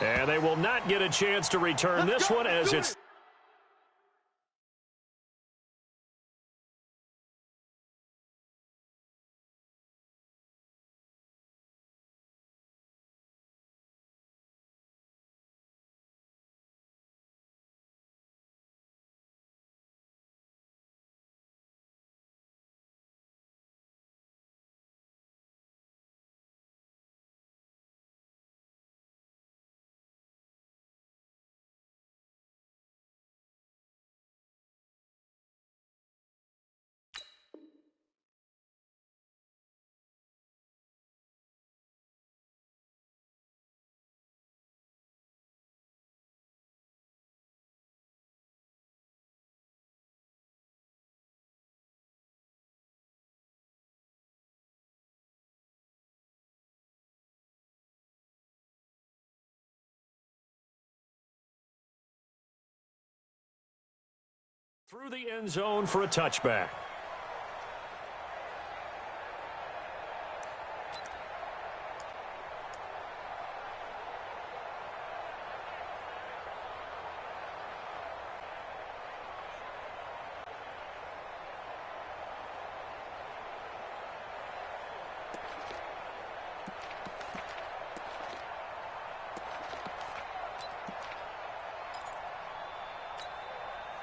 And they will not get a chance to return this one as it's... Through the end zone for a touchback.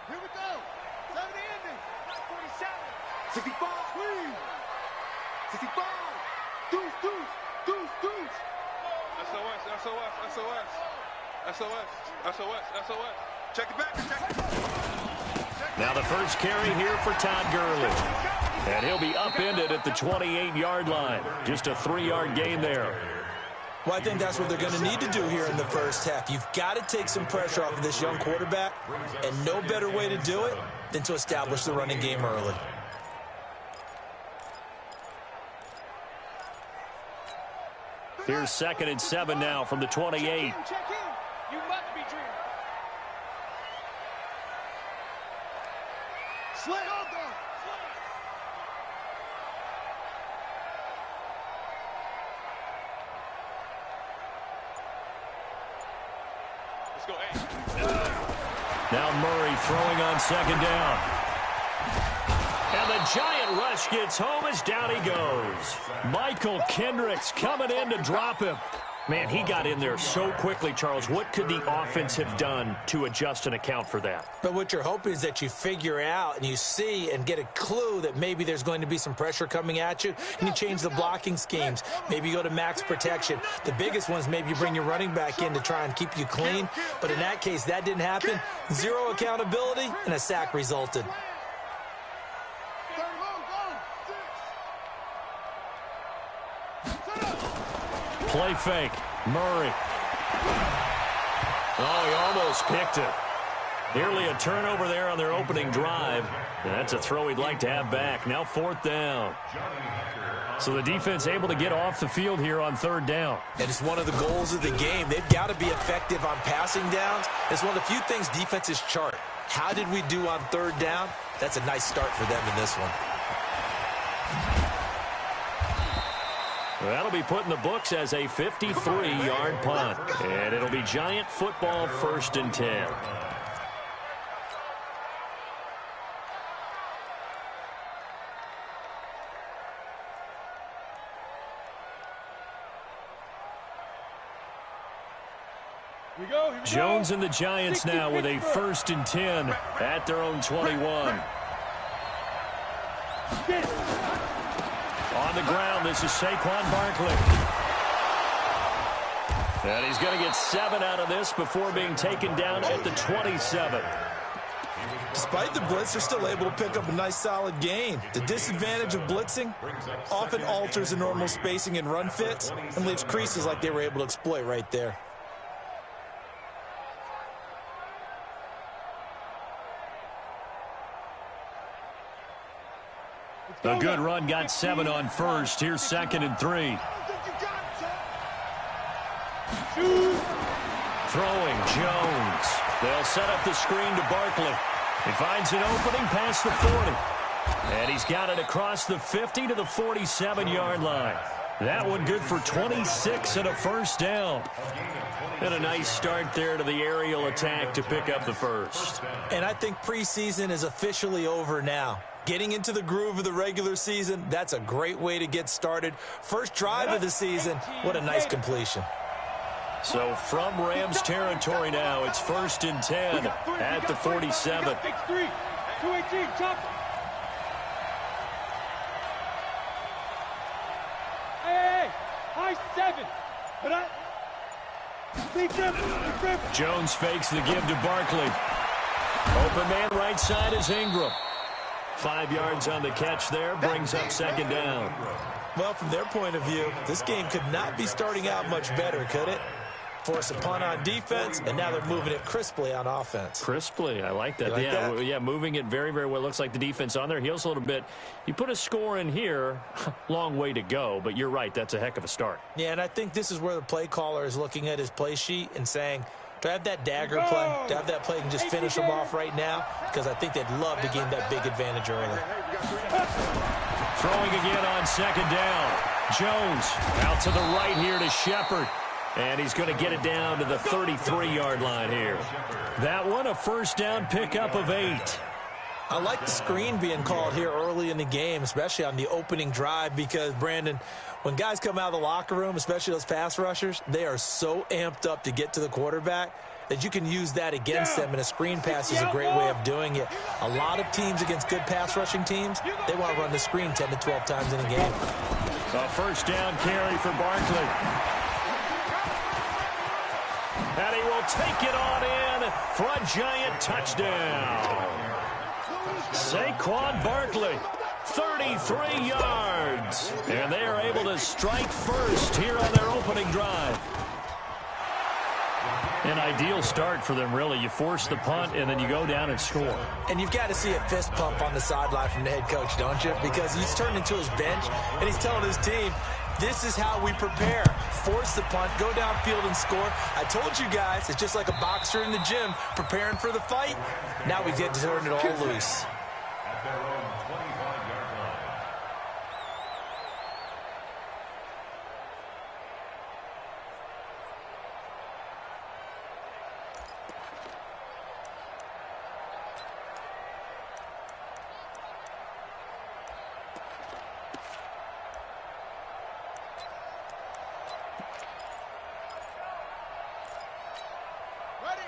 Here we go. 70 ending. 47. 65. 65. Deuce, deuce, deuce, deuce. SOS, SOS, SOS. SOS, SOS, SOS. Check it back. Check it. Now the first carry here for Todd Gurley. And he'll be upended at the 28-yard line. Just a 3-yard gain there. Well, I think that's what they're going to need to do here in the first half. You've got to take some pressure off of this young quarterback, and no better way to do it than to establish the running game early. Here's 2nd and 7 now from the 28. Check in. You must be dreaming. Slay on go. Let's go, 8. Now Murray throwing on 2nd down. And the giant rush gets home as down he goes. Michael Kendricks coming in to drop him. Man, he got in there so quickly, Charles. What could the offense have done to adjust and account for that? But what you're hoping is that you figure out and you see and get a clue that maybe there's going to be some pressure coming at you, and you change the blocking schemes. Maybe you go to max protection. The biggest one is maybe you bring your running back in to try and keep you clean. But in that case, that didn't happen. Zero accountability, and a sack resulted. Play fake. Murray. Oh, he almost picked it. Nearly a turnover there on their opening drive. And that's a throw he'd like to have back. Now 4th down. So the defense able to get off the field here on 3rd down. And it's one of the goals of the game. They've got to be effective on passing downs. It's one of the few things defenses chart. How did we do on 3rd down? That's a nice start for them in this one. That'll be put in the books as a 53-yard punt. And it'll be Giant football 1st and 10. Jones and the Giants now with a 1st and 10 at their own 21. On the ground, this is Saquon Barkley. And he's going to get 7 out of this before being taken down at the 27. Despite the blitz, they're still able to pick up a nice solid gain. The disadvantage of blitzing often alters the normal spacing and run fits and leaves creases like they were able to exploit right there. A good run got 7 on 1st. Here's 2nd and 3. Throwing Jones. They'll set up the screen to Barkley. He finds an opening past the 40. And he's got it across the 50 to the 47-yard line. That one good for 26 and a first down. And a nice start there to the aerial attack to pick up the first. And I think preseason is officially over now. Getting into the groove of the regular season, that's a great way to get started. First drive of the season, what a nice completion. So from Rams territory now, it's 1st and 10 at the 47. Hey, high 7. Jones fakes the give to Barkley. Open man right side is Ingram. 5 yards on the catch there, brings up 2nd down. Well, from their point of view, this game could not be starting out much better, could it? Force a punt on defense, and now they're moving it crisply on offense. Crisply, I like that. You like that? Yeah, moving it very, very well. Looks like the defense on their heels a little bit. You put a score in here, long way to go, but you're right, that's a heck of a start. Yeah, and I think this is where the play caller is looking at his play sheet and saying, do I have that dagger play? Do I have that play and just finish them off right now? Because I think they'd love to gain that big advantage early. Throwing again on 2nd down. Jones out to the right here to Shepard. And he's going to get it down to the 33-yard line here. That one, a first down pickup of 8. I like the screen being called here early in the game, especially on the opening drive, because, Brandon, when guys come out of the locker room, especially those pass rushers, they are so amped up to get to the quarterback that you can use that against them, and a screen pass is a great way of doing it. A lot of teams against good pass rushing teams, they want to run the screen 10 to 12 times in a game. A first down carry for Barkley. And he will take it on in for a giant touchdown. Saquon Barkley, 33 yards. And they are able to strike first here on their opening drive. An ideal start for them, really. You force the punt, and then you go down and score. And you've got to see a fist pump on the sideline from the head coach, don't you? Because he's turned into his bench, and he's telling his team, this is how we prepare. Force the punt, go downfield and score. I told you guys, it's just like a boxer in the gym preparing for the fight. Now we get to turn it all loose.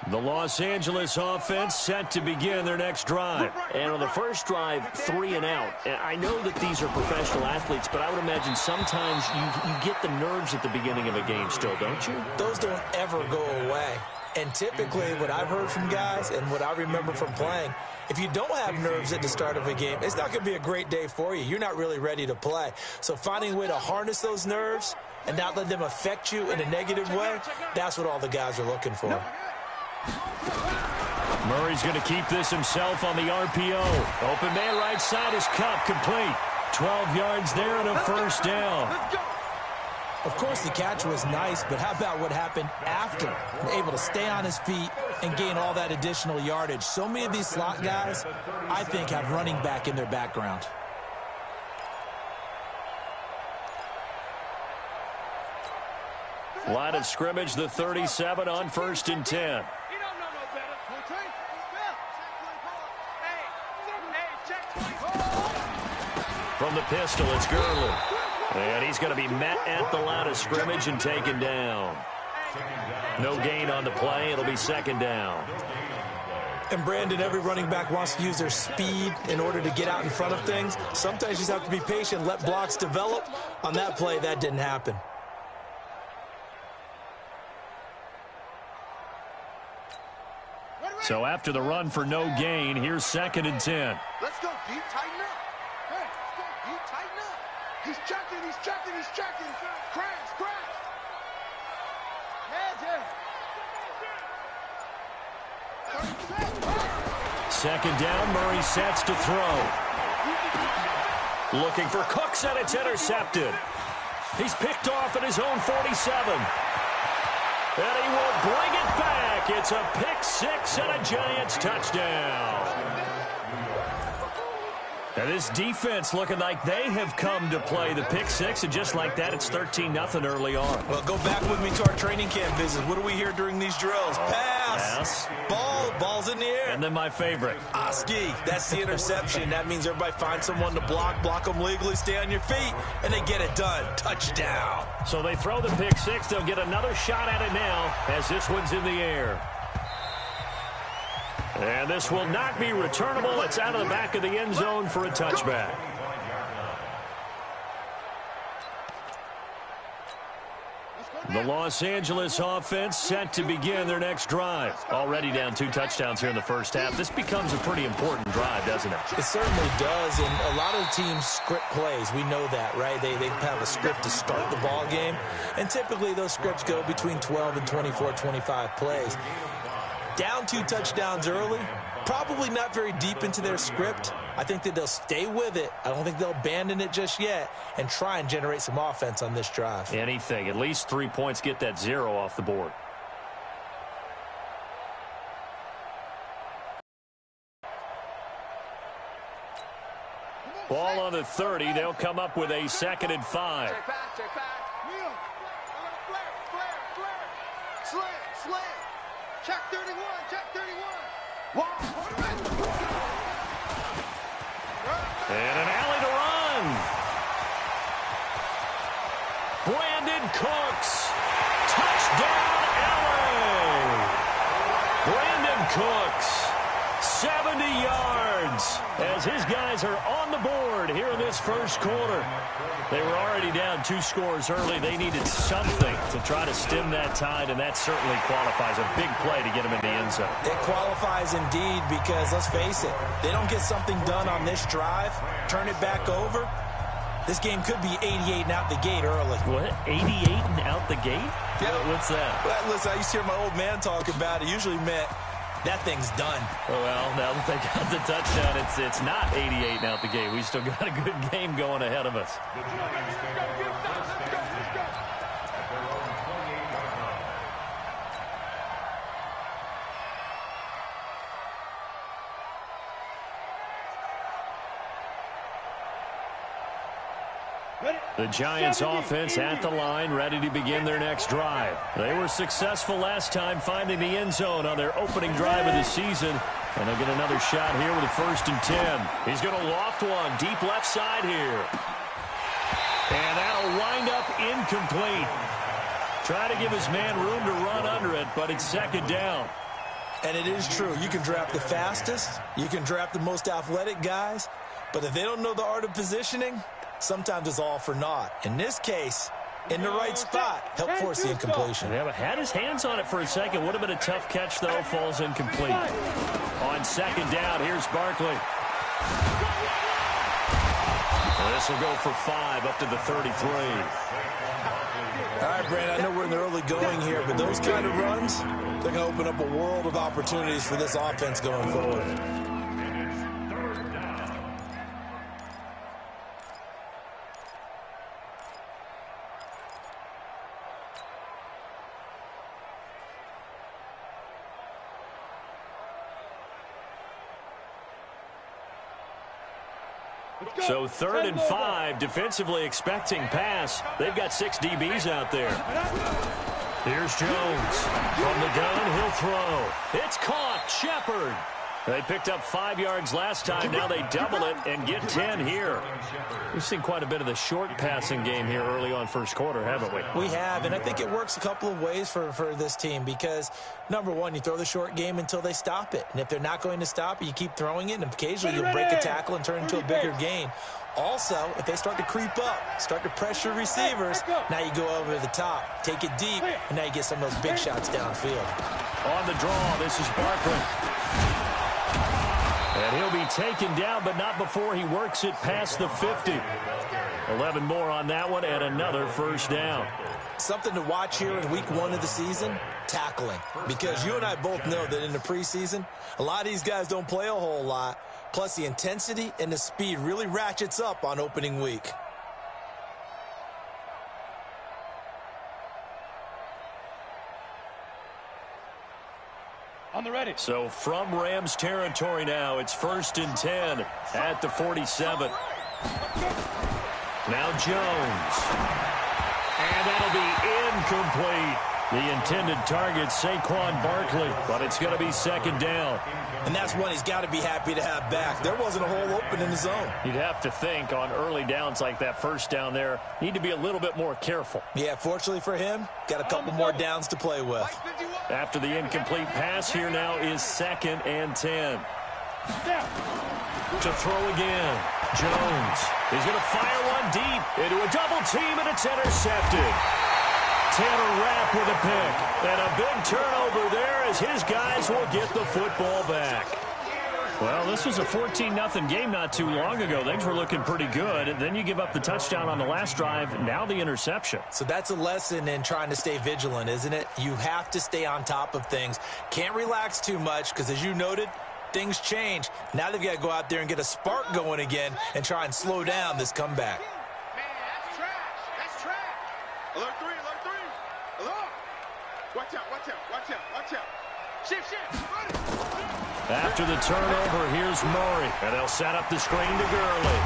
The Los Angeles offense set to begin their next drive. And on the first drive, 3 and out. And I know that these are professional athletes, but I would imagine sometimes you get the nerves at the beginning of a game still, don't you? Those don't ever go away. And typically what I've heard from guys and what I remember from playing, if you don't have nerves at the start of a game, it's not going to be a great day for you. You're not really ready to play. So finding a way to harness those nerves and not let them affect you in a negative way, that's what all the guys are looking for. Murray's going to keep this himself on the RPO. Open man right side is Cup, complete. 12 yards there and a first down. Of course, the catch was nice, but how about what happened after? Able to stay on his feet and gain all that additional yardage. So many of these slot guys, I think, have running back in their background. Line of scrimmage, the 37 on 1st and 10. From the pistol, it's Gurley. And he's going to be met at the line of scrimmage and taken down. No gain on the play. It'll be 2nd down. And, Brandon, every running back wants to use their speed in order to get out in front of things. Sometimes you just have to be patient, let blocks develop. On that play, that didn't happen. So after the run for no gain, here's 2nd and 10. Let's go, D. Tighten up. Hey, let's go, D. Tighten up. He's checking, he's checking, he's checking. Crash, crash. Heads in. 2nd down, Murray sets to throw. Looking for Cooks, and it's intercepted. He's picked off at his own 47. And he will bring it back. It's a pick 6 and a Giants touchdown. Now this defense looking like they have come to play the pick six, and just like that, it's 13-0 early on. Well, go back with me to our training camp visit. What do we hear during these drills? Pass. Ball's in the air. And then my favorite. Oski, that's the interception. That means everybody finds someone to block them legally, stay on your feet, and they get it done. Touchdown. So they throw the pick six. They'll get another shot at it now as this one's in the air. And this will not be returnable. It's out of the back of the end zone for a touchback. The Los Angeles offense set to begin their next drive. Already down 2 touchdowns here in the first half. This becomes a pretty important drive, doesn't it? It certainly does, and a lot of the teams script plays. We know that, right? They have a script to start the ball game, and typically those scripts go between 12 and 24, 25 plays. Down 2 touchdowns early, probably not very deep into their script. I think that they'll stay with it. I don't think they'll abandon it just yet and try and generate some offense on this drive. Anything. At least 3 points, get that 0 off the board. Ball on the 30. They'll come up with a 2nd and 5. Check back. Slant. Check 31. And an alley to run. Brandon Cooks. Touchdown, LA. Brandon Cooks. 70 yards as his guys are on the board here in this first quarter. They were already down 2 scores early. They needed something to try to stem that tide, and that certainly qualifies. A big play to get them in the end zone. It qualifies indeed because, let's face it, they don't get something done on this drive, turn it back over, this game could be 88 and out the gate early. What? 88 and out the gate? Yeah. What's that? Well, listen, I used to hear my old man talk about it. Usually meant that thing's done. Well, now that they got the touchdown, it's not 88 and out the gate. We still got a good game going ahead of us. The Giants offense at the line, ready to begin their next drive. They were successful last time finding the end zone on their opening drive of the season. And they'll get another shot here with a 1st and 10. He's going to loft one deep left side here. And that'll wind up incomplete. Try to give his man room to run under it, but it's 2nd down. And it is true. You can draft the fastest. You can draft the most athletic guys. But if they don't know the art of positioning, sometimes it's all for naught. In this case, in the right spot, help force the incompletion. Yeah, but had his hands on it for a second. Would have been a tough catch, though. Falls incomplete. On 2nd down, here's Barkley. This will go for 5 up to the 33. All right, Brandon, I know we're in the early going here, but those kind of runs, they're going to open up a world of opportunities for this offense going forward. So 3rd and 5, defensively expecting pass. They've got 6 DBs out there. Here's Jones. From the gun, he'll throw. It's caught. Shepard. They picked up 5 yards last time. Now they double it and get 10 here. We've seen quite a bit of the short passing game here early on first quarter, haven't we? We have, and I think it works a couple of ways for this team because, number one, you throw the short game until they stop it. And if they're not going to stop it, you keep throwing it, and occasionally you'll break a tackle and turn it into a bigger gain. Also, if they start to creep up, start to pressure receivers, now you go over the top, take it deep, and now you get some of those big shots downfield. On the draw, this is Barkley. And he'll be taken down, but not before he works it past the 50. 11 more on that one, and another 1st down. Something to watch here in week 1 of the season, tackling. Because you and I both know that in the preseason, a lot of these guys don't play a whole lot. Plus, the intensity and the speed really ratchets up on opening week. On the ready. So from Rams territory now, it's 1st and 10 at the 47. Now Jones. And that'll be incomplete. The intended target, Saquon Barkley, but it's going to be 2nd down. And that's one he's got to be happy to have back. There wasn't a hole open in the zone. You'd have to think on early downs like that, 1st down there, need to be a little bit more careful. Yeah, fortunately for him, got a couple more downs to play with. After the incomplete pass, here now is 2nd and 10. To throw again. Jones is going to fire one deep into a double team, and it's intercepted. Tanner Rapp with a pick. And a big turnover there as his guys will get the football back. Well, this was a 14-0 game not too long ago. Things were looking pretty good. And then you give up the touchdown on the last drive. Now the interception. So that's a lesson in trying to stay vigilant, isn't it? You have to stay on top of things. Can't relax too much because, as you noted, things change. Now they've got to go out there and get a spark going again and try and slow down this comeback. Man, that's trash. That's trash. Alert 3, alert 3. Alert. Watch out, watch out, watch out, watch out. Shift. After the turnover, here's Murray. And they'll set up the screen to Gurley.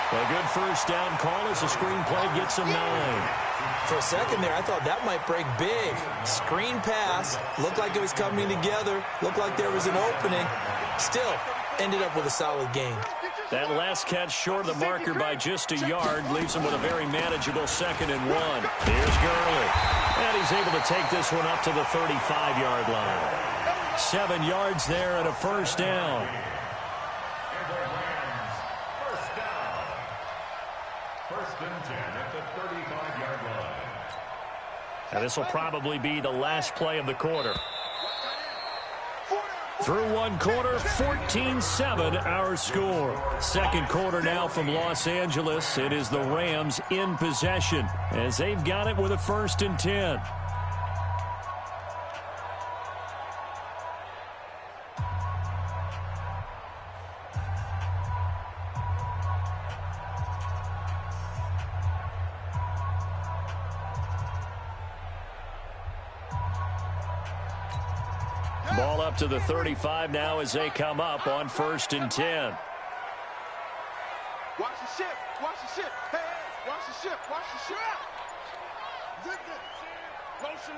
A good 1st down call as the screen play gets him 9. For a second there, I thought that might break big. Screen pass. Looked like it was coming together. Looked like there was an opening. Still, ended up with a solid game. That last catch short of the marker by just a yard leaves him with a very manageable 2nd and 1. Here's Gurley. And he's able to take this one up to the 35-yard line. 7 yards there and a 1st down. Now this will probably be the last play of the quarter. Through one quarter, 14-7 our score. 2nd quarter now from Los Angeles. It is the Rams in possession as they've got it with a 1st and 10. Ball up to the 35 now as they come up on 1st and 10. Watch the ship. Watch the ship. Hey, watch the ship. Watch the ship. Motion.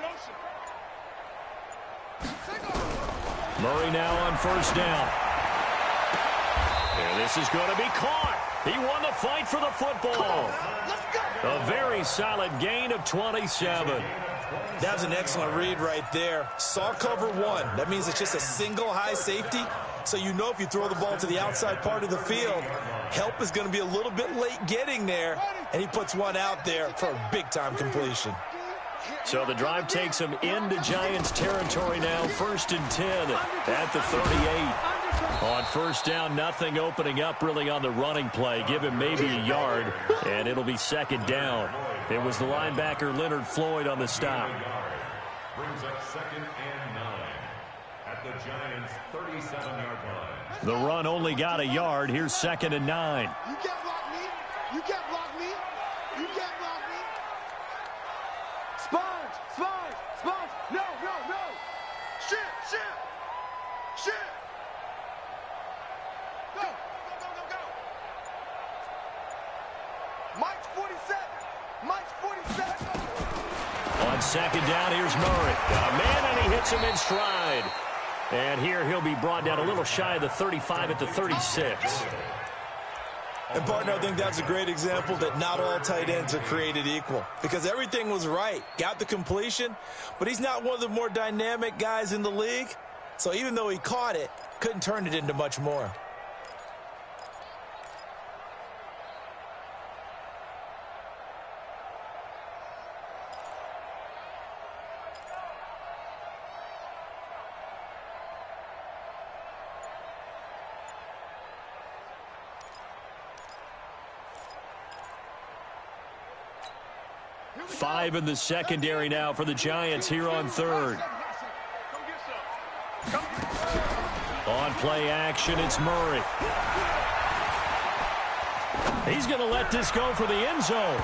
Murray now on 1st down. And this is going to be caught. He won the fight for the football. Let's go. A very solid gain of 27. That was an excellent read right there. Saw cover 1. That means it's just a single high safety. So you know if you throw the ball to the outside part of the field, help is going to be a little bit late getting there. And he puts one out there for a big-time completion. So the drive takes him into Giants territory now. 1st and 10 at the 38. On 1st down, nothing opening up really on the running play. Give him maybe a yard, and it'll be 2nd down. It was the linebacker Leonard Floyd on the stop. Brings up 2nd and 9 at the Giants' 37-yard line. The run only got a yard. Here's 2nd and 9. You can't block me. You can't block me. You can't block me. Sponge. No. Shit. Go. Mike's 47. On 2nd down, here's Murray. Got a man, and he hits him in stride. And here he'll be brought down a little shy of the 35 at the 36. And, partner, I think that's a great example that not all tight ends are created equal. Because everything was right. Got the completion, but he's not one of the more dynamic guys in the league. So even though he caught it, couldn't turn it into much more. Five in the secondary now for the Giants here on 3rd. On play action, it's Murray. He's going to let this go for the end zone.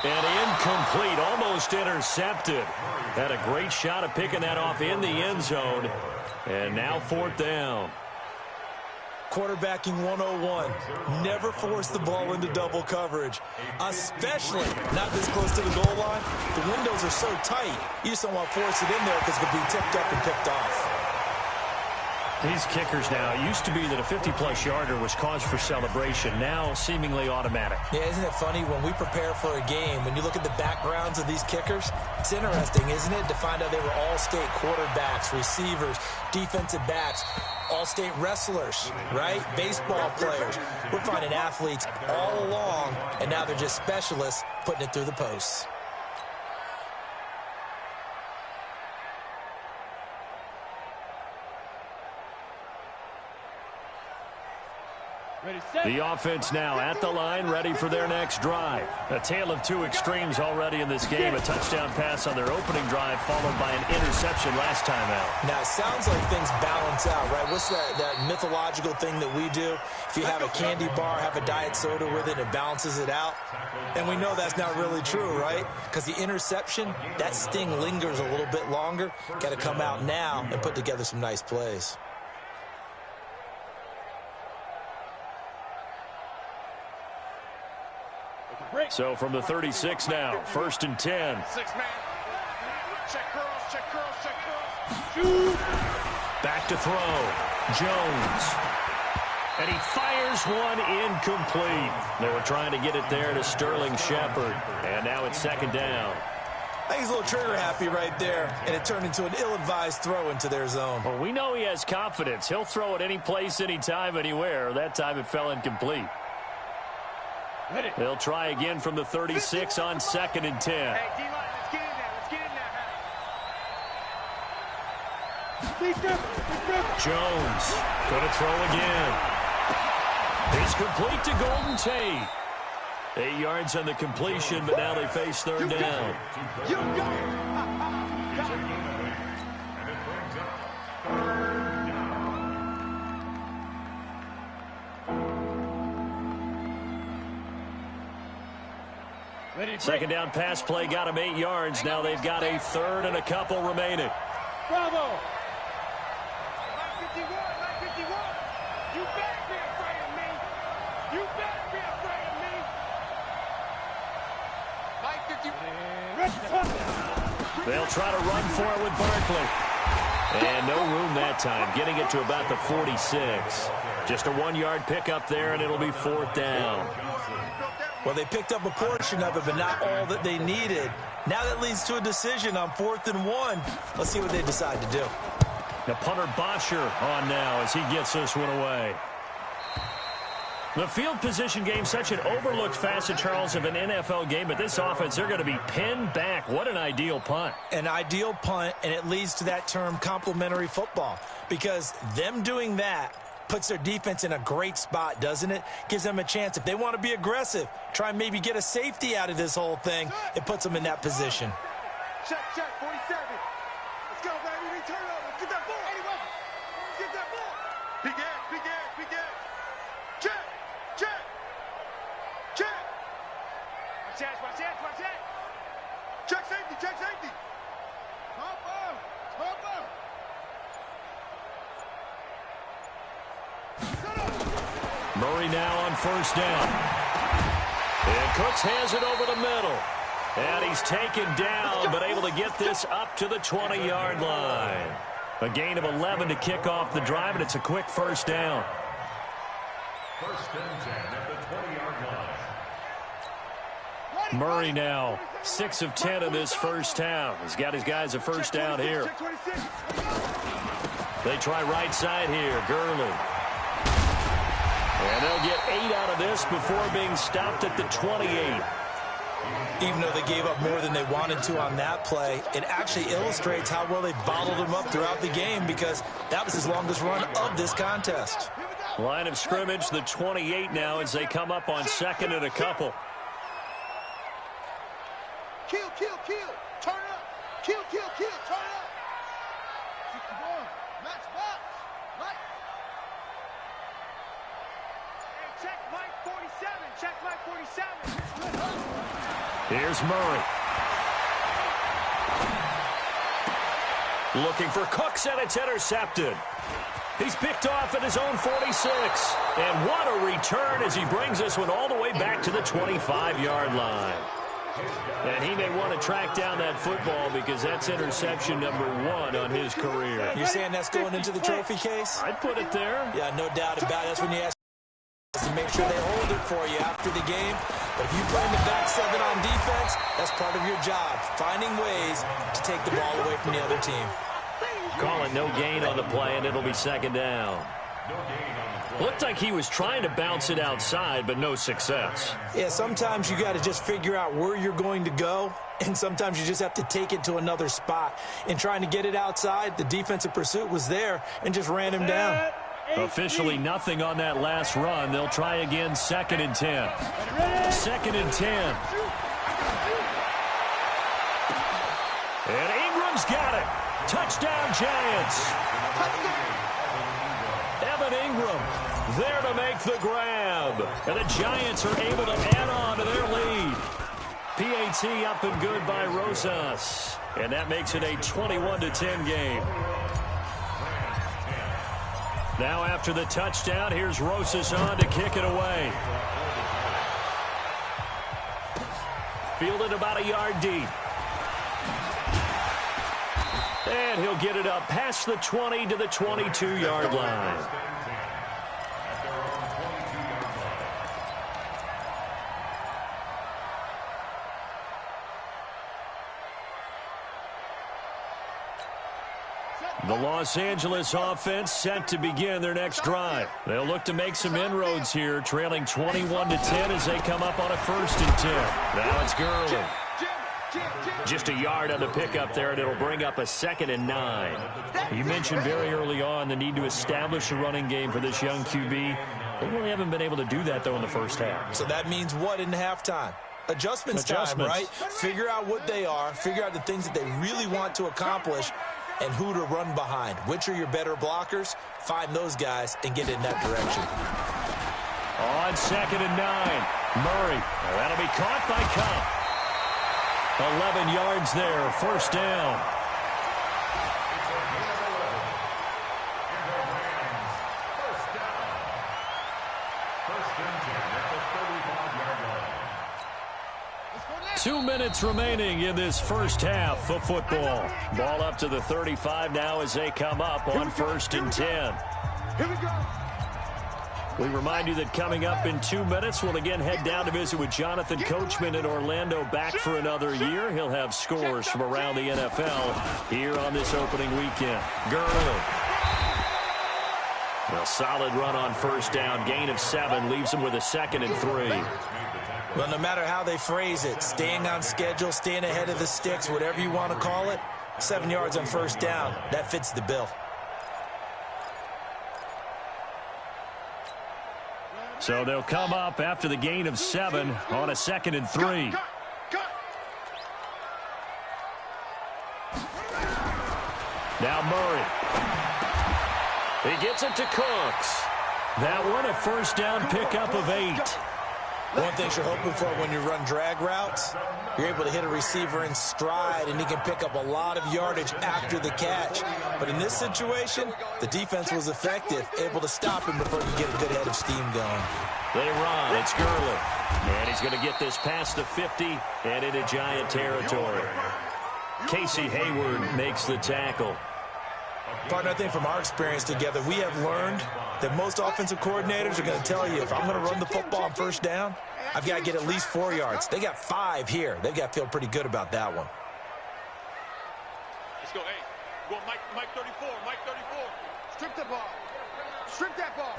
And incomplete, almost intercepted. Had a great shot at picking that off in the end zone. And now 4th down. Quarterbacking 101. Never force the ball into double coverage, especially not this close to the goal line. The windows are so tight, you just don't want to force it in there because it could be tipped up and picked off. These kickers now, it used to be that a 50-plus yarder was cause for celebration. Now seemingly automatic. Yeah, isn't it funny when we prepare for a game, when you look at the backgrounds of these kickers, it's interesting, isn't it, to find out they were all-state quarterbacks, receivers, defensive backs, all-state wrestlers, right? Baseball players. We're finding athletes all along, and now they're just specialists putting it through the posts. The offense now at the line, ready for their next drive. A tale of two extremes already in this game. A touchdown pass on their opening drive, followed by an interception last time out. Now, it sounds like things balance out, right? What's that mythological thing that we do? If you have a candy bar, have a diet soda with it, it balances it out. And we know that's not really true, right? Because the interception, that sting lingers a little bit longer. Got to come out now and put together some nice plays. So from the 36 now, 1st and 10. 6-man. Check curls, check curls, check curls. Back to throw. Jones. And he fires one incomplete. They were trying to get it there to Sterling Shepard. And now it's 2nd down. I think he's a little trigger happy right there, and it turned into an ill-advised throw into their zone. Well, we know he has confidence. He'll throw it any place, anytime, anywhere. That time it fell incomplete. They'll try again from the 36 on 2nd and 10. Hey, D-line, let's get in there. Let's get in there. Jones going to throw again. It's complete to Golden Tate. 8 yards on the completion, but now they face 3rd down. You got it. Second down pass play got him 8 yards. Now they've got a 3rd and a couple remaining. Bravo. 951, 951. You better be afraid of me. You better be afraid of me. 951. They'll try to run for it with Barkley. And no room that time, getting it to about the 46. Just a 1-yard pickup there, and it'll be 4th down. Well, they picked up a portion of it, but not all that they needed. Now that leads to a decision on 4th and 1. Let's see what they decide to do. The punter Bosher on now as he gets this one away. The field position game, such an overlooked facet, Charles, of an NFL game. But this offense, they're going to be pinned back. What an ideal punt. An ideal punt, and it leads to that term complementary football. Because them doing that puts their defense in a great spot, doesn't it? Gives them a chance. If they want to be aggressive, try and maybe get a safety out of this whole thing, it puts them in that position. Check, 47. Let's go, baby. We turn over. Let's get that ball. Anyway, let's get that ball. Big Ed, big Ed, big Ed. Check, check, check. Watch that. Check safety, check safety. Hop up. Murray now on 1st down. And Cooks has it over the middle. And he's taken down, but able to get this up to the 20-yard line. A gain of 11 to kick off the drive, and it's a quick 1st down. 1st and 10 at the 20-yard line. Murray now 6 of 10 in this first half. He's got his guys a 1st down here. They try right side here. Gurley. And they'll get 8 out of this before being stopped at the 28. Even though they gave up more than they wanted to on that play, it actually illustrates how well they bottled them up throughout the game, because that was his longest run of this contest. Line of scrimmage, the 28 now, as they come up on 2nd and a couple. Kill. Turn up. Kill. Turn up. 61. Max box. Right. Check Mike 47. Check Mike 47. Here's Murray. Looking for Cooks, and it's intercepted. He's picked off at his own 46. And what a return as he brings this one all the way back to the 25-yard line. And he may want to track down that football because that's interception number 1 on his career. You're saying that's going into the trophy case? I'd put it there. Yeah, no doubt about it. That's when you ask to make sure they hold it for you after the game. But if you play in the back 7 on defense, that's part of your job, finding ways to take the ball away from the other team. Call it no gain on the play, and it'll be second down. Looked like he was trying to bounce it outside, but no success. Yeah, sometimes you got to just figure out where you're going to go, and sometimes you just have to take it to another spot. In trying to get it outside, the defensive pursuit was there and just ran him down. Officially nothing on that last run. They'll try again, 2nd and 10. 2nd and 10. And Ingram's got it. Touchdown, Giants. Evan Ingram there to make the grab. And the Giants are able to add on to their lead. PAT up and good by Rosas. And that makes it a 21-10 game. Now after the touchdown, here's Rosas on to kick it away. Fielded about a yard deep. And he'll get it up past the 20 to the 22-yard line. The Los Angeles offense set to begin their next drive. They'll look to make some inroads here, trailing 21-10 as they come up on a 1st and 10. Now it's Gurley. Just a yard on the pickup there, and it'll bring up a 2nd and 9. You mentioned very early on the need to establish a running game for this young QB. They really haven't been able to do that, though, in the first half. So that means what in halftime? Adjustments time, right? Figure out what they are, figure out the things that they really want to accomplish, and who to run behind. Which are your better blockers? Find those guys and get in that direction. On 2nd and 9, Murray. That'll be caught by Cup. 11 yards there, 1st down. First and 10 at the 35-yard line. 2 minutes remaining in this first half of football. Ball up to the 35 now as they come up on 1st and 10. Here we go. We remind you that coming up in 2 minutes, we'll again head down to visit with Jonathan Coachman in Orlando, back for another year. He'll have scores from around the NFL here on this opening weekend. Gurley. A solid run on 1st down. Gain of 7 leaves him with a 2nd and 3. Well, no matter how they phrase it, staying on schedule, staying ahead of the sticks, whatever you want to call it, 7 yards on 1st down, that fits the bill. So they'll come up after the gain of 7 on a 2nd and 3. Now Murray. He gets it to Cooks. That one, a 1st down pickup of 8. One thing you're hoping for when you run drag routes, you're able to hit a receiver in stride, and he can pick up a lot of yardage after the catch. But in this situation, the defense was effective, able to stop him before he get a good head of steam going. They run. It's Gurley. And he's going to get this past the 50 and into Giant territory. Casey Hayward makes the tackle. Partner, I think from our experience together, we have learned that most offensive coordinators are going to tell you, if I'm going to run the football on 1st down, I've got to get at least 4 yards. They got 5 here. They've got to feel pretty good about that one. Let's go, hey. Go Mike 34, Mike 34. Strip the ball. Strip that ball.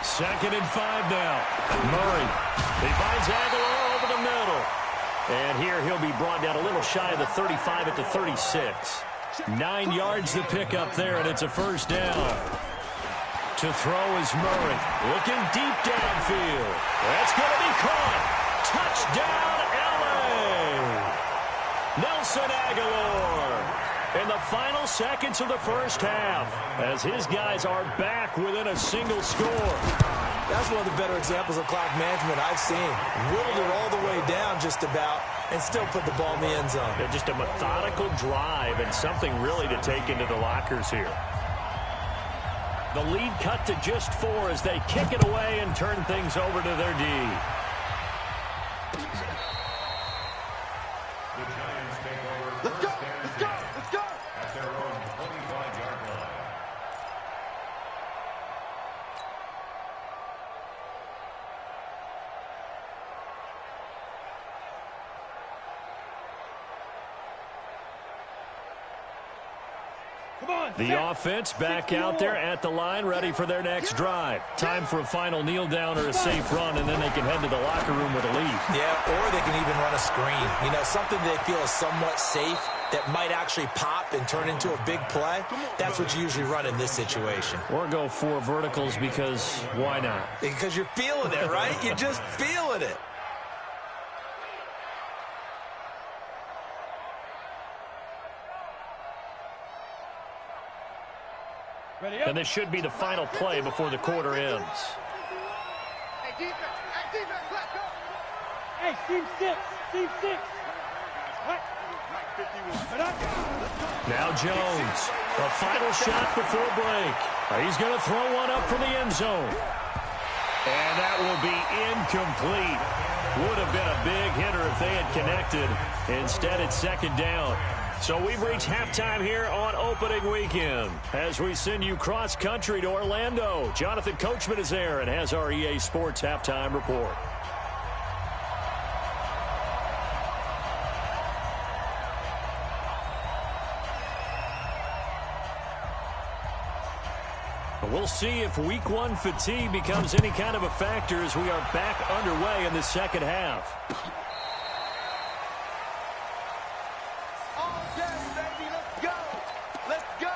2nd and 5 now. Murray. He finds Aguilar over the middle. And here he'll be brought down a little shy of the 35 at the 36. 9 yards to pick up there, and it's a 1st down. To throw is Murray. Looking deep downfield. That's going to be caught. Touchdown, L.A. Nelson Aguilar. In the final seconds of the first half, as his guys are back within a single score. That's one of the better examples of clock management I've seen. Whittled it all the way down just about and still put the ball in the end zone. Yeah, just a methodical drive and something really to take into the lockers here. The lead cut to just 4 as they kick it away and turn things over to their D. The Giants take over. Let's go, let's go, let's go. At their own 25-yard line. The offense back out there at the line, ready for their next drive. Time for a final kneel down or a safe run, and then they can head to the locker room with a lead. Yeah, or they can even run a screen. You know, something they feel is somewhat safe that might actually pop and turn into a big play. That's what you usually run in this situation. Or go 4 verticals because why not? Because you're feeling it, right? You're just feeling it. And this should be the final play before the quarter ends. Hey, defense, let's go. Hey, team 6, team 6. Now Jones, a final shot before break. He's going to throw one up for the end zone. And that will be incomplete. Would have been a big hitter if they had connected. Instead, it's second down. So we've reached halftime here on opening weekend. As we send you cross-country to Orlando, Jonathan Coachman is there and has our EA Sports halftime report. We'll see if week 1 fatigue becomes any kind of a factor as we are back underway in the second half. All day, baby, let's go. Let's go.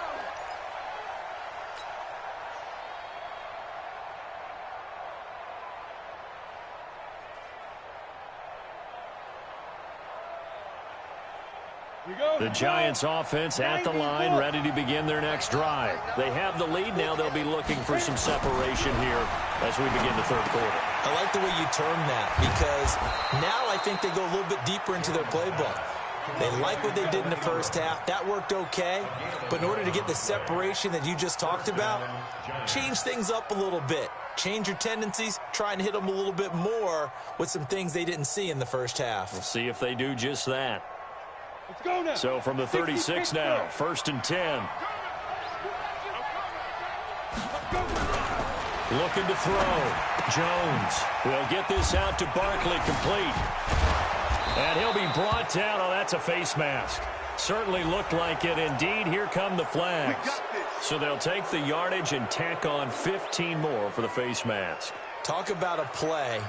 The Giants offense at the line, ready to begin their next drive. They have the lead now. They'll be looking for some separation here as we begin the third quarter. I like the way you term that because now I think they go a little bit deeper into their playbook. They like what they did in the first half. That worked okay. But in order to get the separation that you just talked about, change things up a little bit. Change your tendencies. Try and hit them a little bit more with some things they didn't see in the first half. We'll see if they do just that. Let's go now. So from the 36 now, 1st and 10. Looking to throw. Jones will get this out to Barkley, complete. And he'll be brought down. Oh, that's a face mask. Certainly looked like it. Indeed, here come the flags. So they'll take the yardage and tack on 15 more for the face mask. Talk about a play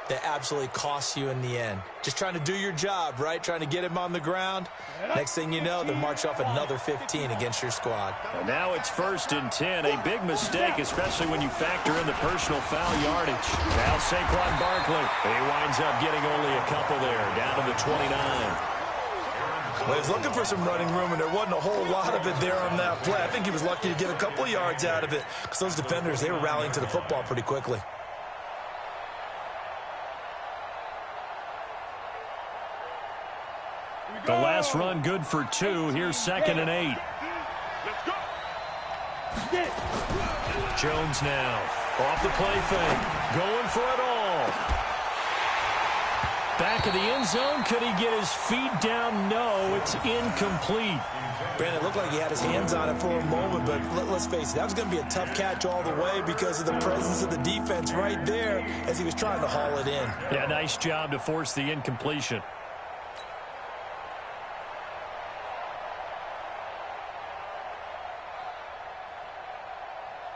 that absolutely costs you in the end. Just trying to do your job, right? Trying to get him on the ground. Next thing you know, they march off another 15 against your squad. And now it's 1st and 10. A big mistake, especially when you factor in the personal foul yardage. Now Saquon Barkley. He winds up getting only a couple there, down to the 29. Well, he was looking for some running room, and there wasn't a whole lot of it there on that play. I think he was lucky to get a couple yards out of it because those defenders, they were rallying to the football pretty quickly. The last run good for 2. Here's 2nd and 8. Let's go. Jones now off the play fake. Going for it all. Back of the end zone. Could he get his feet down? No, it's incomplete. Brandon, it looked like he had his hands on it for a moment, but let's face it, that was going to be a tough catch all the way because of the presence of the defense right there as he was trying to haul it in. Yeah, nice job to force the incompletion.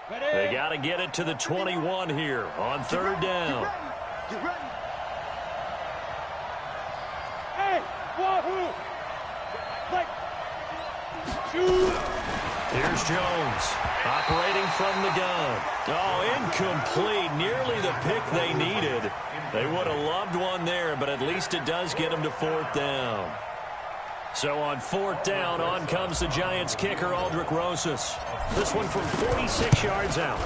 They got to get it to the 21 here on 3rd down. Get ready. Hey, wahoo! Like, shoot! Here's Jones operating from the gun. Oh, incomplete. Nearly the pick they needed. They would have loved one there, but at least it does get them to 4th down. So on 4th down, on comes the Giants kicker, Aldrick Rosas. This one from 46 yards out.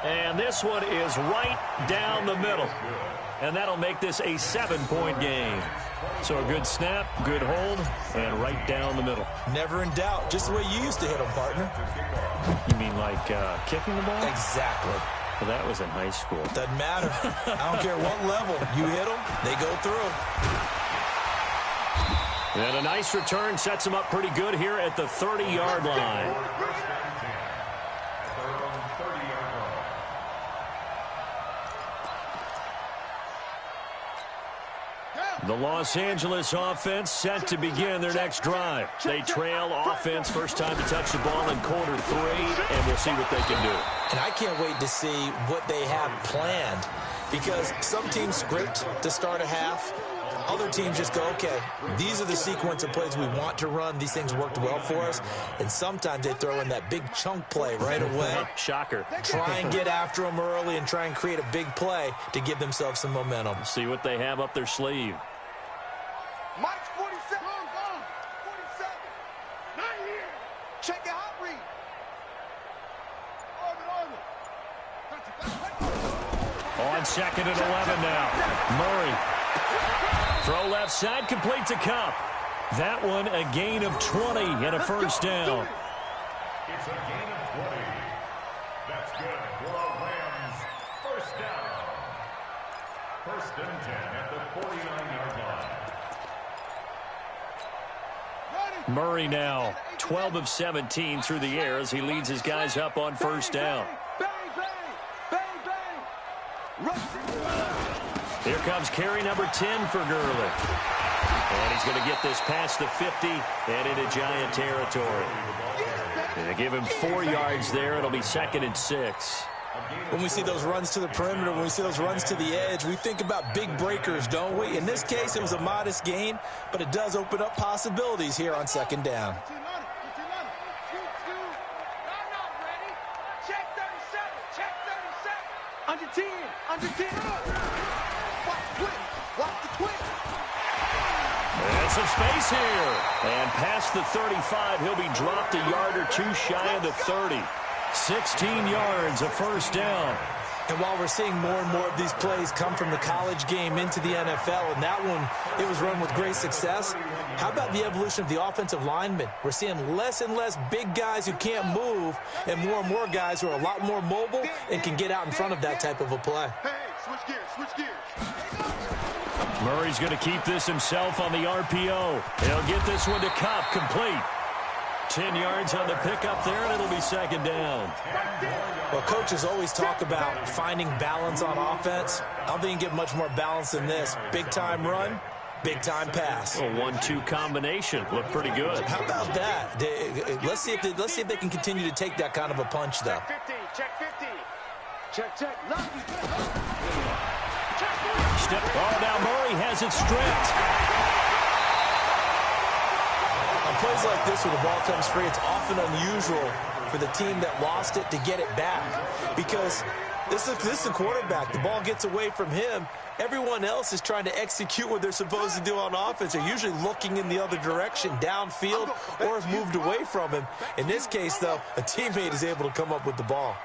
And this one is right down the middle. And that'll make this a 7-point game. So a good snap, good hold, and right down the middle. Never in doubt. Just the way you used to hit them, partner. You mean like kicking the ball? Exactly. Well, that was in high school. Doesn't matter. I don't care what level. You hit them, they go through. And a nice return sets him up pretty good here at the 30-yard line. The Los Angeles offense set to begin their next drive. They trail offense, first time to touch the ball in quarter 3, and we'll see what they can do. And I can't wait to see what they have planned, because some teams script to start a half. Other teams just go, okay, these are the sequence of plays we want to run. These things worked well for us. And sometimes they throw in that big chunk play right away. Shocker. Try and get after them early and try and create a big play to give themselves some momentum. See what they have up their sleeve. Mike's 47. 47. Not here. Check it out, read. On second and 11 now. Murray. Throw left side, complete to Cup. That one a gain of 20 and a first down. It's a gain of 20. That's good for a Rams first down. First and 10 at the 49-yard line. Murray now 12 of 17 through the air as he leads his guys up on first down. Bang, bang, bang, bang. Here comes carry number 10 for Gurley. And he's going to get this past the 50 and into Giant territory. And they give him 4 yards there. It'll be second and 6. When we see those runs to the perimeter, when we see those runs to the edge, we think about big breakers, don't we? In this case, it was a modest gain, but it does open up possibilities here on second down. Under 10, under 10. Watch the twin. And some space here. And past the 35, he'll be dropped a yard or 2 shy of the 30. 16 yards, a first down. And while we're seeing more and more of these plays come from the college game into the NFL, and that one, it was run with great success, how about the evolution of the offensive linemen? We're seeing less and less big guys who can't move and more guys who are a lot more mobile and can get out in front of that type of a play. Hey, switch gears, switch gears. Murray's going to keep this himself on the RPO. He'll get this one to Cup, complete. 10 yards on the pickup there, and it'll be second down. Well, coaches always talk about finding balance on offense. I don't think you can get much more balance than this. Big-time run, big-time pass. A 1-2 combination. Looked pretty good. How about that? Let's see if they can continue to take that kind of a punch, though. Check 50. Check, check. Oh, now Murray has it stripped. On plays like this where the ball comes free, it's often unusual for the team that lost it to get it back, because this is the quarterback. The ball gets away from him. Everyone else is trying to execute what they're supposed to do on offense. They're usually looking in the other direction, downfield, or have moved away from him. In this case, though, a teammate is able to come up with the ball.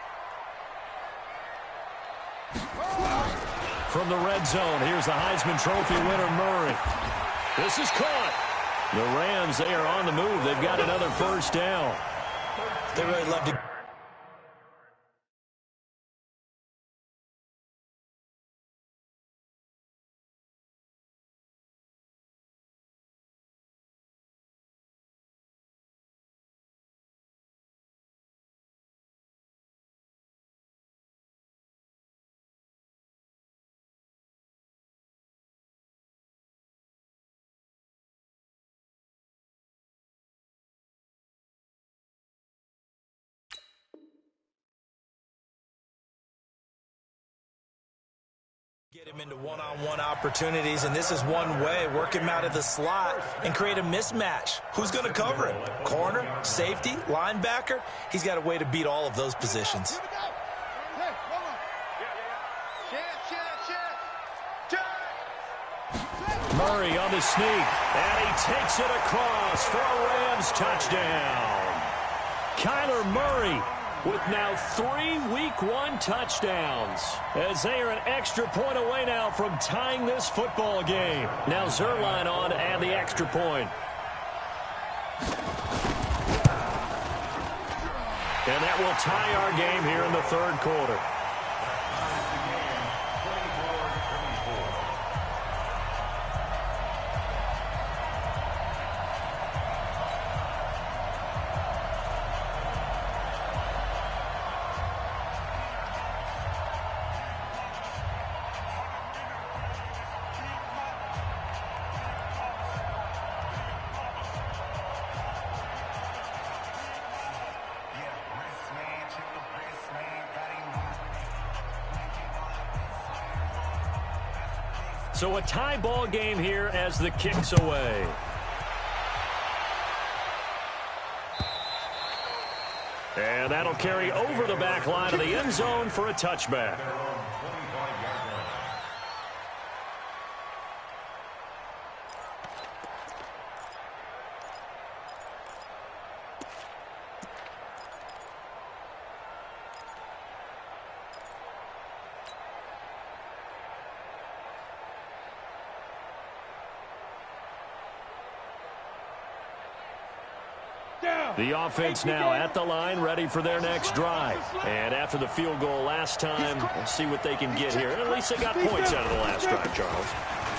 From the red zone, here's the Heisman Trophy winner, Murray. This is caught. The Rams, they are on the move. They've got another first down. They really love to. Get him into one-on-one opportunities, and this is one way. Work him out of the slot and create a mismatch. Who's going to cover him? Corner, safety, linebacker? He's got a way to beat all of those positions. Murray on the sneak, and he takes it across for a Rams touchdown. Kyler Murray with now 3 Week 1 touchdowns, as they are an extra point away now from tying this football game. Now Zerline on to add the extra point. And that will tie our game here in the third quarter. So a tie ball game here as the kick's away. And that'll carry over the back line of the end zone for a touchback. The offense now at the line, ready for their next drive. And after the field goal last time, we'll see what they can get here. At least they got points out of the last drive, Charles.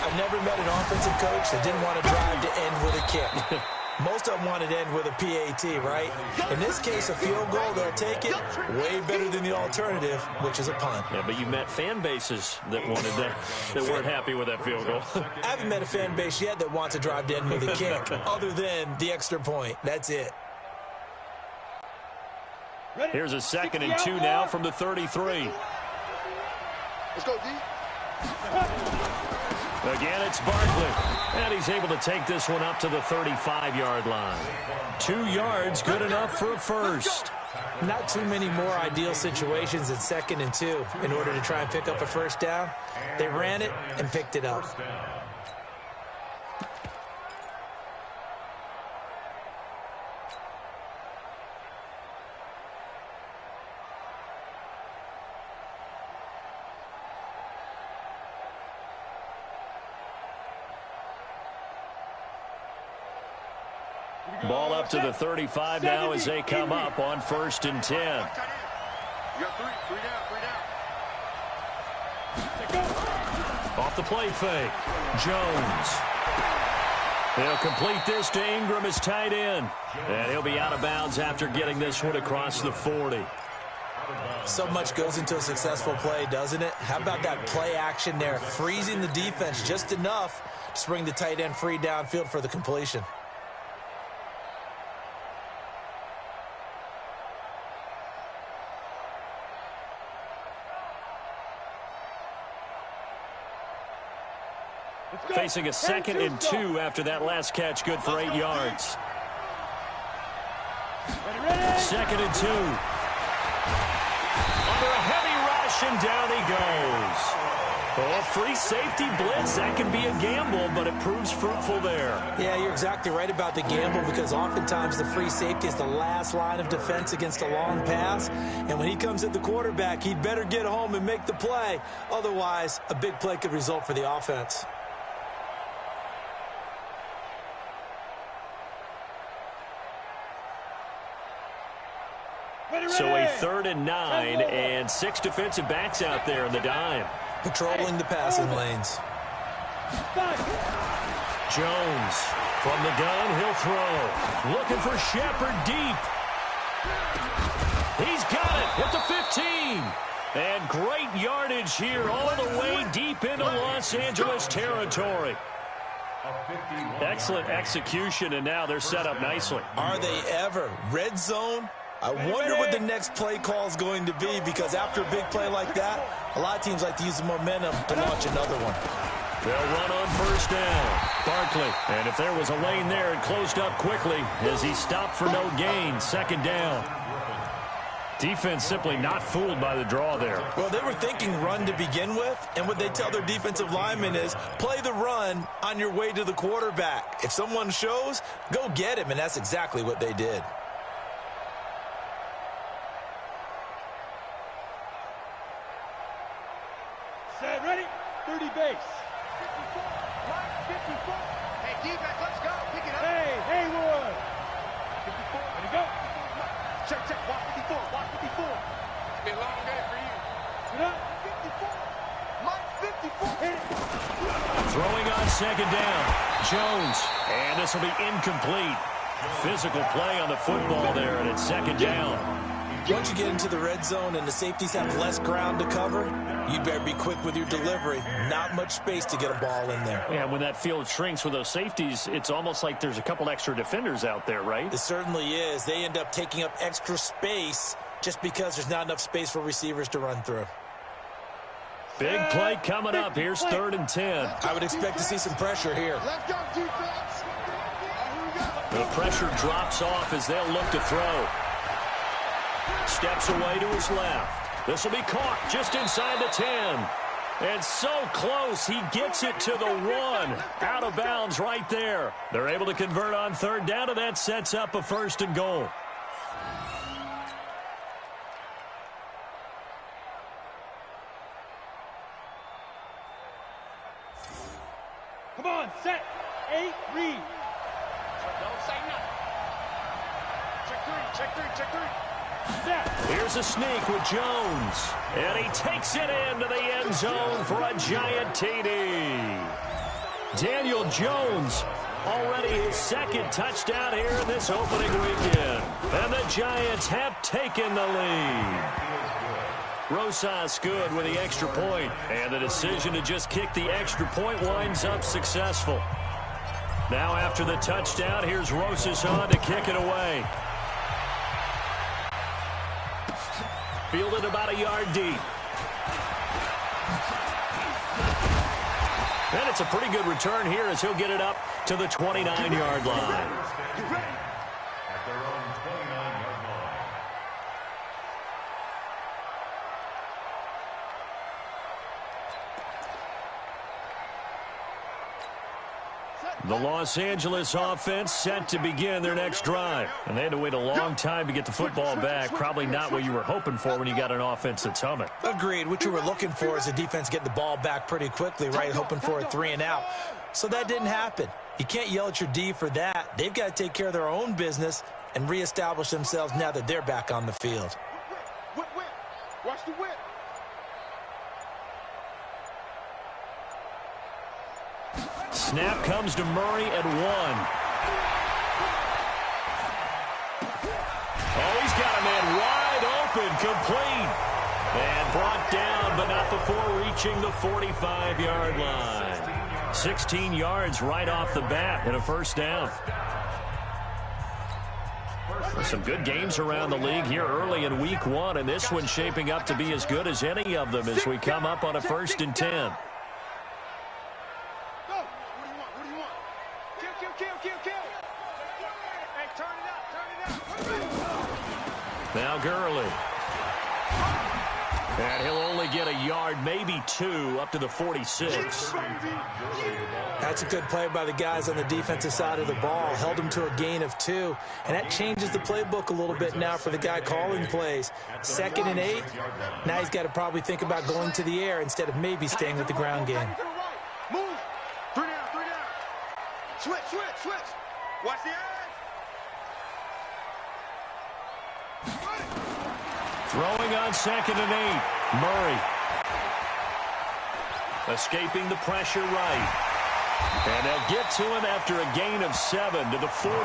I've never met an offensive coach that didn't want to drive to end with a kick. Most of them wanted to end with a PAT, right? In this case, a field goal, they'll take it. Way better than the alternative, which is a punt. Yeah, but you met fan bases that wanted that weren't happy with that field goal. I haven't met a fan base yet that wants to drive to end with a kick, other than the extra point. That's it. Here's a 2nd and 2 now from the 33. Let's go, D. Again, it's Barkley. And he's able to take this one up to the 35-yard line. 2 yards, good enough for a first. Not too many more ideal situations at 2nd and 2 in order to try and pick up a first down. They ran it and picked it up. Ball up to the 35 now as they come up on 1st and 10. You got three down. Off the play fake. Jones. They'll complete this to Ingram as tight end. And he'll be out of bounds after getting this one across the 40. So much goes into a successful play, doesn't it? How about that play action there? Freezing the defense just enough to bring the tight end free downfield for the completion. Facing a 2nd and 2 after that last catch, good for 8 yards. 2nd and 2. Under a heavy rush, and down he goes. Oh, free safety blitz, that can be a gamble, but it proves fruitful there. Yeah, you're exactly right about the gamble, because oftentimes the free safety is the last line of defense against a long pass. And when he comes at the quarterback, he'd better get home and make the play. Otherwise, a big play could result for the offense. So a 3rd and 9 and 6 defensive backs out there in the dime. Patrolling the passing lanes. Jones from the gun, he'll throw. Looking for Shepard deep. He's got it at the 15. And great yardage here all the way deep into Los Angeles territory. Excellent execution, and now they're set up nicely. Are they ever? Red zone? I wonder what the next play call is going to be, because after a big play like that, a lot of teams like to use the momentum to launch another one. They'll run on 1st down. Barkley. And if there was a lane there, it closed up quickly as he stopped for no gain. 2nd down. Defense simply not fooled by the draw there. Well, they were thinking run to begin with, and what they tell their defensive linemen is play the run on your way to the quarterback. If someone shows, go get him, and that's exactly what they did. Jones. And this will be incomplete. Physical play on the football there, and it's second down. Once you get into the red zone and the safeties have less ground to cover, you better be quick with your delivery. Not much space to get a ball in there. Yeah, when that field shrinks with those safeties, it's almost like there's a couple extra defenders out there, right? It certainly is. They end up taking up extra space just because there's not enough space for receivers to run through. Big play coming up. Here's 3rd and 10. I would expect to see some pressure here. Let's go, defense. The pressure drops off as they'll look to throw. Steps away to his left. This will be caught just inside the 10. And so close, he gets it to the 1. Out of bounds right there. They're able to convert on 3rd down, and that sets up a 1st and goal. Come on, set. 8, read. Don't say nothing. Check three. Set. Here's a sneak with Jones. And he takes it into the end zone for a giant TD. Daniel Jones, already his 2nd touchdown here in this opening weekend. And the Giants have taken the lead. Rosas good with the extra point. And the decision to just kick the extra point winds up successful. Now after the touchdown, here's Rosas on to kick it away. Fielded about a yard deep. And it's a pretty good return here as he'll get it up to the 29-yard line. At their own 29-yard line. The Los Angeles offense set to begin their next drive. And they had to wait a long time to get the football back. Probably not what you were hoping for when you got an offense that's humming. Agreed. What you were looking for is the defense getting the ball back pretty quickly, right? Hoping for a 3 and out. So that didn't happen. You can't yell at your D for that. They've got to take care of their own business and reestablish themselves now that they're back on the field. Whip. Watch the whip. Snap comes to Murray at 1. Oh, he's got a man wide open, complete. And brought down, but not before reaching the 45-yard line. 16 yards right off the bat and a 1st down. Some good games around the league here early in week 1, and this one's shaping up to be as good as any of them as we come up on a 1st and 10. Now Gurley. And he'll only get a yard, maybe 2, up to the 46. That's a good play by the guys on the defensive side of the ball. Held him to a gain of 2. And that changes the playbook a little bit now for the guy calling plays. 2nd and 8. Now he's got to probably think about going to the air instead of maybe staying with the ground game. Move. 3 down. Switch. Watch the edge. Throwing on 2nd and 8. Murray. Escaping the pressure right. And they'll get to him after a gain of 7 to the 47. The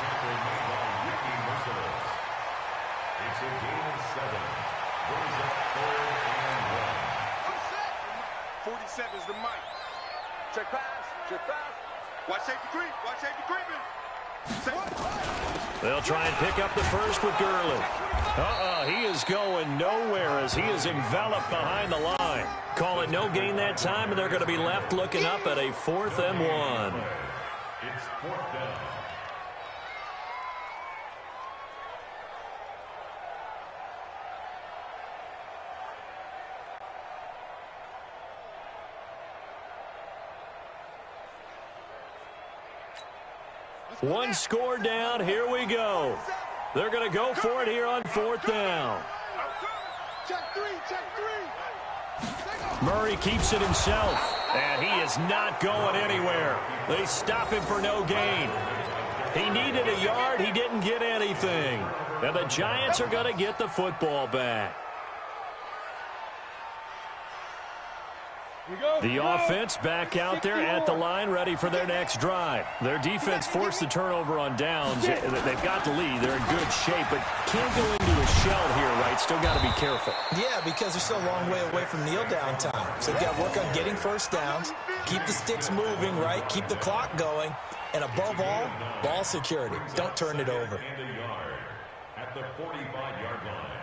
tackle made by Ricky Merciless. It's a gain of 7. Brings up 3rd and 1. 47 is the mic. Check pass. Watch safety creeping. They'll try and pick up the first with Gurley. He is going nowhere as he is enveloped behind the line. Call it no gain that time, and they're going to be left looking up at a 4th and 1. It's 4th down. One score down. Here we go. They're going to go for it here on 4th down. Check three. Murray keeps it himself, and he is not going anywhere. They stop him for no gain. He needed a yard. He didn't get anything. And the Giants are going to get the football back. The offense back out there at the line, ready for their next drive. Their defense forced the turnover on downs. They've got the lead. They're in good shape, but can't go into a shell here, right? Still got to be careful. Yeah, because they're still a long way away from kneel down time. So they've got to work on getting first downs, keep the sticks moving, right? Keep the clock going, and above all, ball security. Don't turn it over. At the 45-yard line.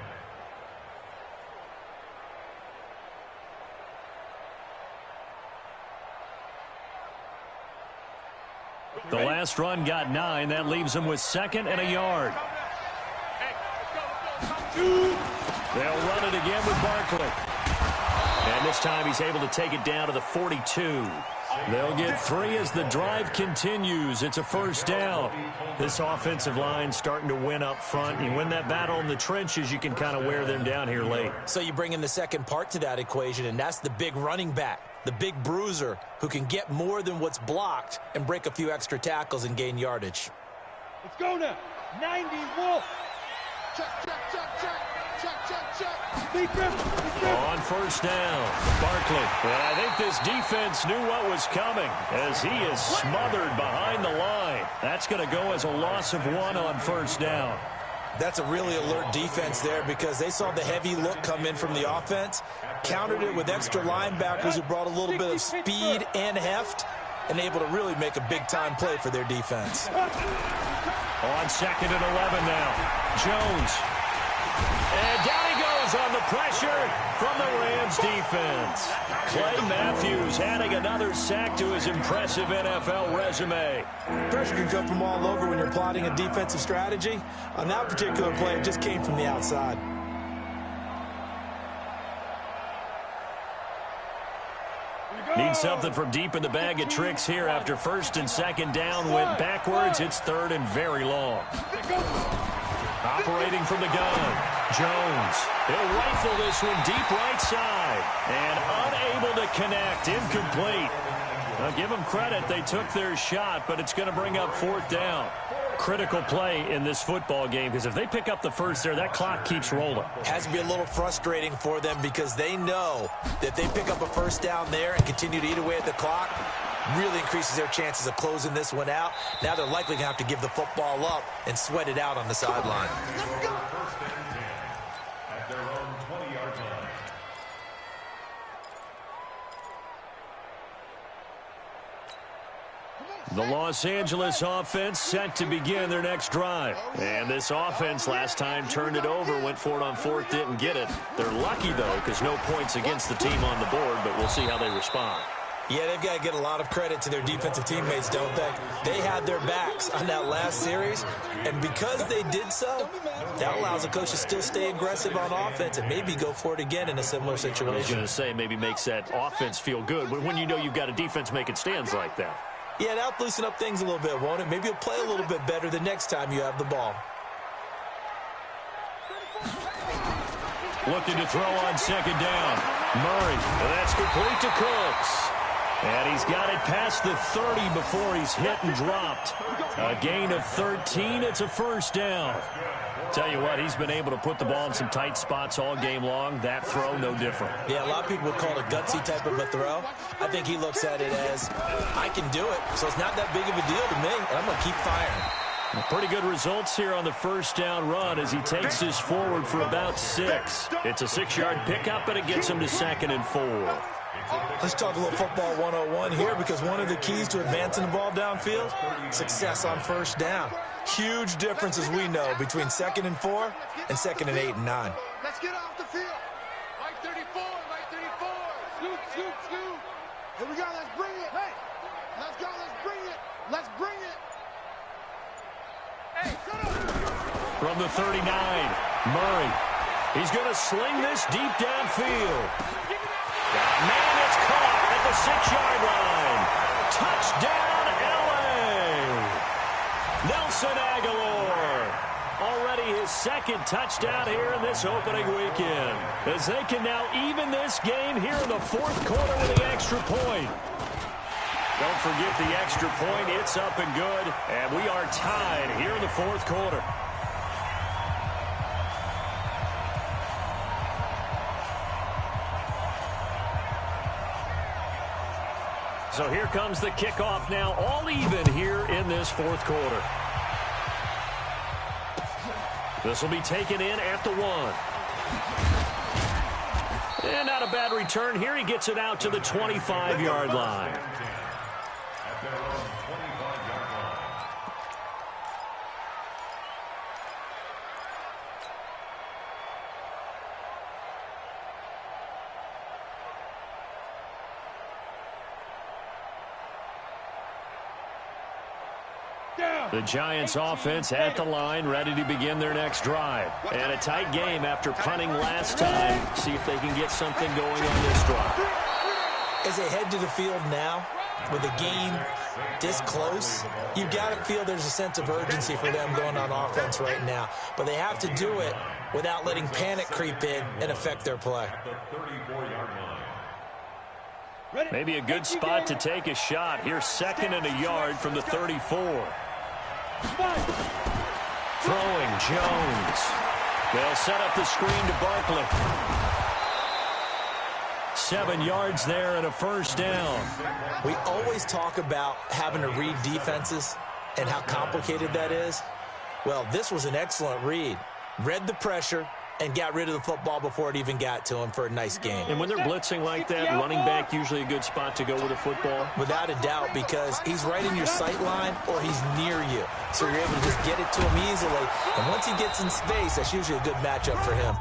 The last run got 9. That leaves them with 2nd and a yard. They'll run it again with Barkley. And this time he's able to take it down to the 42. They'll get 3 as the drive continues. It's a first down. This offensive line starting to win up front. You win that battle in the trenches, you can kind of wear them down here late. So you bring in the second part to that equation, and that's the big running back, the big bruiser who can get more than what's blocked and break a few extra tackles and gain yardage. Let's go now. 90 Wolf. Check, check, check, check. Check, check, check. Deep rip. On first down, Barkley. And I think this defense knew what was coming as he is smothered behind the line. That's going to go as a loss of 1 on first down. That's a really alert defense there because they saw the heavy look come in from the offense, countered it with extra linebackers who brought a little bit of speed and heft, and able to really make a big-time play for their defense. On 2nd and 11 now, Jones. And down he goes on the pressure from the Rams defense. Clay Matthews adding another sack to his impressive NFL resume. Pressure can come from all over when you're plotting a defensive strategy. On that particular play, it just came from the outside. Need something from deep in the bag of tricks here after 1st and 2nd down went backwards. It's 3rd and very long. Operating from the gun, Jones. He'll rifle this one deep right side. And unable to connect, incomplete. Now give them credit, they took their shot, but it's going to bring up 4th down. Critical play in this football game because if they pick up the first there, that clock keeps rolling. Has to be a little frustrating for them because they know that they pick up a first down there and continue to eat away at the clock, really increases their chances of closing this one out. Now they're likely going to have to give the football up and sweat it out on the sideline. First and 10 at their own 20-yard line. The Los Angeles offense set to begin their next drive. And this offense last time turned it over, went for it on 4th, didn't get it. They're lucky, though, because no points against the team on the board, but we'll see how they respond. Yeah, they've got to get a lot of credit to their defensive teammates, don't they? They had their backs on that last series, and because they did so, that allows the coach to still stay aggressive on offense and maybe go for it again in a similar situation. I was going to say maybe makes that offense feel good when you know you've got a defense making stands like that. Yeah, that'll loosen up things a little bit, won't it? Maybe you'll play a little bit better the next time you have the ball. Looking to throw on 2nd down. Murray, and that's complete to Cooks. And he's got it past the 30 before he's hit and dropped. A gain of 13. It's a first down. Tell you what, he's been able to put the ball in some tight spots all game long. That throw, no different. Yeah, a lot of people would call it a gutsy type of a throw. I think he looks at it as, I can do it, so it's not that big of a deal to me, and I'm going to keep firing. Pretty good results here on the first down run as he takes this forward for about 6. It's a 6-yard pickup, and it gets him to 2nd and 4. Let's talk a little football 101 here because one of the keys to advancing the ball downfield, success on first down. Huge difference, as we know, between 2nd and 4 and 2nd and 8 and 9. Let's get off the field. Right 34, right 34. Scoot, scoot, scoot. Here we go. Let's bring it. Hey, let's go. Let's bring it. Let's bring it. Hey, shut up. From the 39, Murray. He's going to sling this deep downfield. Man, it's caught at the 6-yard line. Touchdown, L.A. Nelson Aguilar. Already his 2nd touchdown here in this opening weekend. As they can now even this game here in the 4th quarter with the extra point. Don't forget the extra point. It's up and good. And we are tied here in the 4th quarter. So here comes the kickoff now, all even here in this fourth quarter. This will be taken in at the 1. And not a bad return here. He gets it out to the 25-yard line. At their own 25-yard line. The Giants offense at the line, ready to begin their next drive. And a tight game after punting last time. See if they can get something going on this drive. As they head to the field now, with the game this close, you've got to feel there's a sense of urgency for them going on offense right now. But they have to do it without letting panic creep in and affect their play. At the 34-yard line. Maybe a good spot to take a shot. Here's 2nd and a yard from the 34. Throwing Jones. They'll set up the screen to Barkley. 7 yards there and a first down. We always talk about having to read defenses and how complicated that is. Well, this was an excellent read. Read the pressure and got rid of the football before it even got to him for a nice game. And when they're blitzing like that, running back usually a good spot to go with the football? Without a doubt, because he's right in your sight line or he's near you. So you're able to just get it to him easily. And once he gets in space, that's usually a good matchup for him.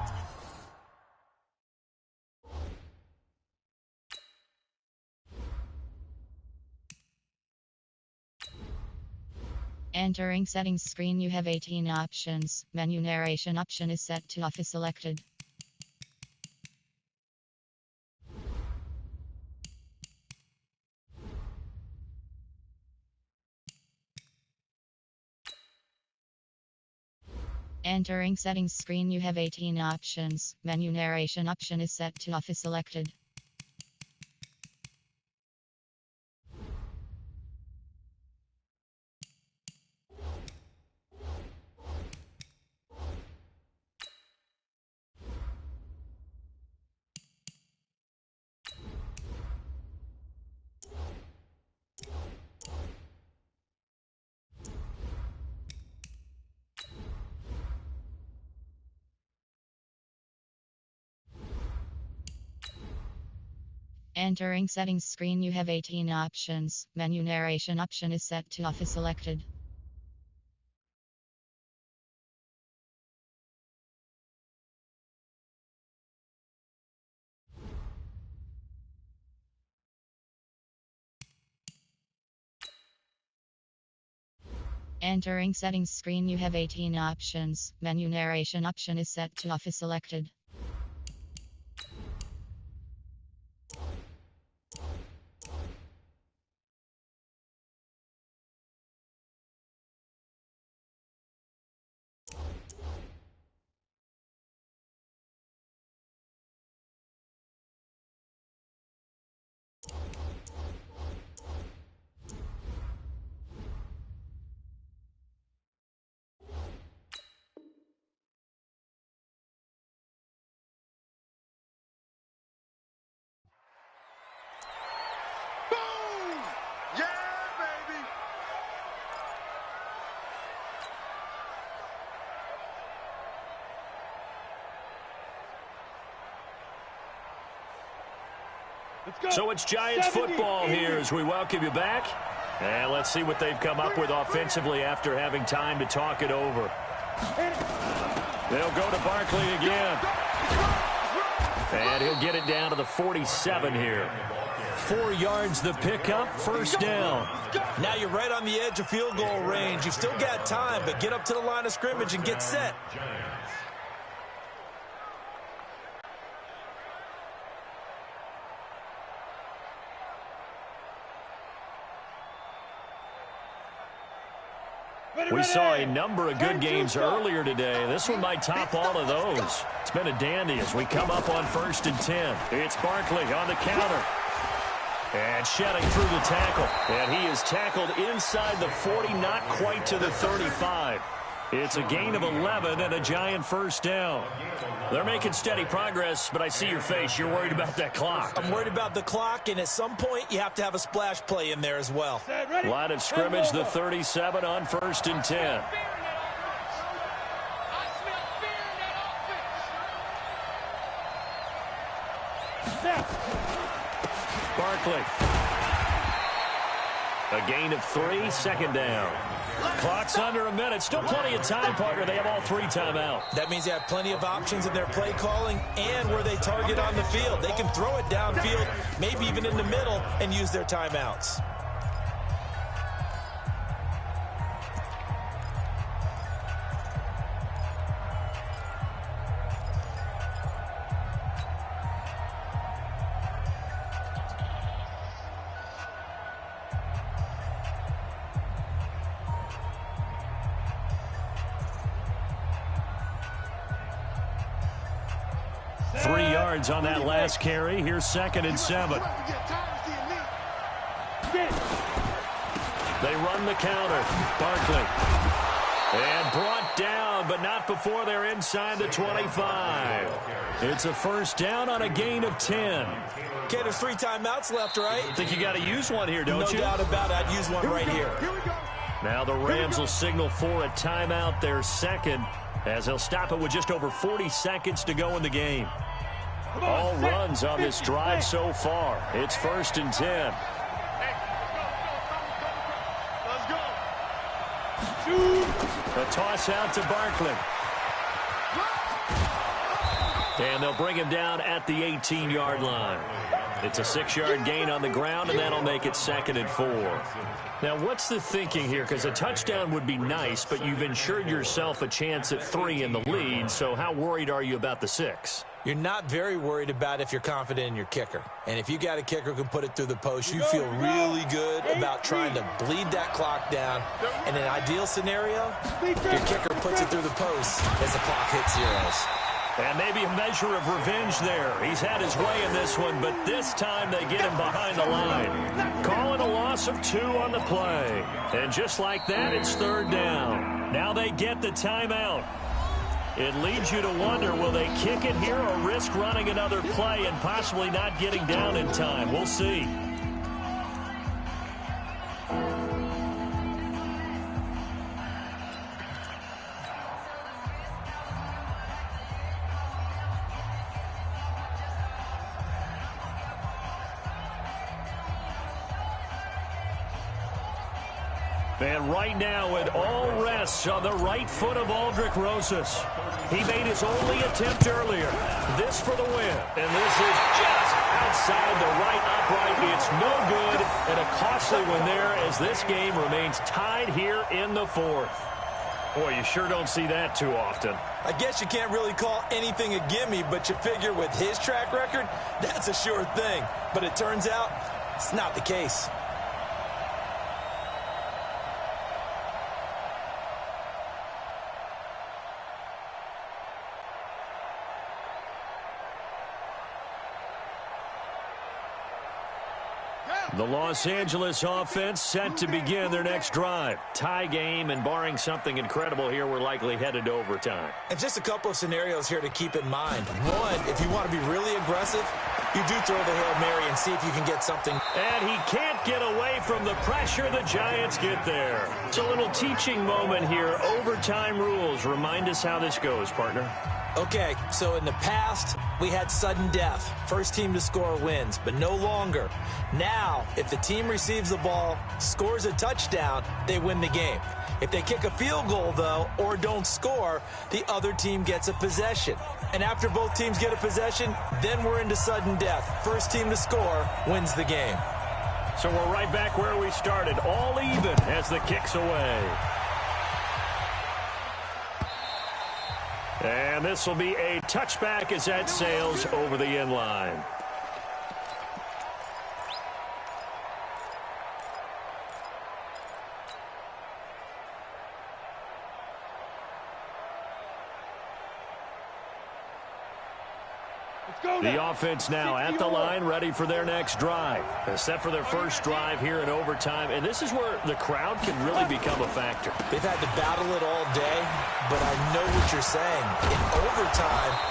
Entering settings screen, you have 18 options. Menu narration option is set to off is selected. Entering settings screen, you have 18 options. Menu narration option is set to off is selected. Entering settings screen, you have 18 options. Menu narration option is set to off is selected. Entering settings screen, you have 18 options. Menu narration option is set to off is selected. So it's Giants football here as we welcome you back. And let's see what they've come up with offensively after having time to talk it over. They'll go to Barkley again. And he'll get it down to the 47 here. 4 yards the pickup, first down. Now you're right on the edge of field goal range. You've still got time, but get up to the line of scrimmage and get set. We saw a number of good games earlier today. This one might top all of those. It's been a dandy as we come up on 1st and 10. It's Barkley on the counter. And shedding through the tackle. And he is tackled inside the 40, not quite to the 35. It's a gain of 11 and a Giant first down. They're making steady progress, but I see your face. You're worried about that clock. I'm worried about the clock, and at some point, you have to have a splash play in there as well. Line of scrimmage, the 37 on 1st and 10. Barkley. A gain of 3, 2nd down. Clock's under a minute. Still plenty of time, partner. They have all 3 timeouts. That means they have plenty of options in their play calling and where they target on the field. They can throw it downfield, maybe even in the middle, and use their timeouts. On that last carry. Here's 2nd and 7. They run the counter. Barkley. And brought down, but not before they're inside the 25. It's a first down on a gain of 10. Okay, there's 3 timeouts left, right? I think you got to use one here, don't you? No doubt about it. I'd use one right here. Now the Rams will signal for a timeout, their 2nd, as they'll stop it with just over 40 seconds to go in the game. All runs on this drive so far. It's 1st and 10. A toss out to Barkley. And they'll bring him down at the 18-yard line. It's a 6-yard gain on the ground, and that'll make it 2nd and 4. Now, what's the thinking here? Because a touchdown would be nice, but you've ensured yourself a chance at 3 in the lead, so how worried are you about the 6? You're not very worried about if you're confident in your kicker. And if you got a kicker who can put it through the post, you feel really good about trying to bleed that clock down. In an ideal scenario, your kicker puts it through the post as the clock hits zeros. And maybe a measure of revenge there. He's had his way in this one, but this time they get him behind the line. Call it a loss of 2 on the play. And just like that, it's 3rd down. Now they get the timeout. It leads you to wonder, will they kick it here or risk running another play and possibly not getting down in time? We'll see. And right now it all rests on the right foot of Aldrick Rosas. He made his only attempt earlier. This for the win. And this is just outside the right upright. It's no good, and a costly one there as this game remains tied here in the 4th. Boy, you sure don't see that too often. I guess you can't really call anything a gimme, but you figure with his track record, that's a sure thing. But it turns out it's not the case. The Los Angeles offense set to begin their next drive. Tie game, and barring something incredible here, we're likely headed to overtime. And just a couple of scenarios here to keep in mind. One, if you want to be really aggressive, you do throw the Hail Mary and see if you can get something. And he can't get away from the pressure. The Giants get there. It's a little teaching moment here. Overtime rules. Remind us how this goes, partner. Okay, so in the past, we had sudden death. First team to score wins, but no longer. Now, if the team receives the ball, scores a touchdown, they win the game. If they kick a field goal, though, or don't score, the other team gets a possession. And after both teams get a possession, then we're into sudden death. First team to score wins the game. So we're right back where we started, all even as the kick's away. And this will be a touchback as that sails over the end line. The offense now at the line, ready for their next drive. They're set for their first drive here in overtime, and this is where the crowd can really become a factor. They've had to battle it all day, but I know what you're saying. In overtime,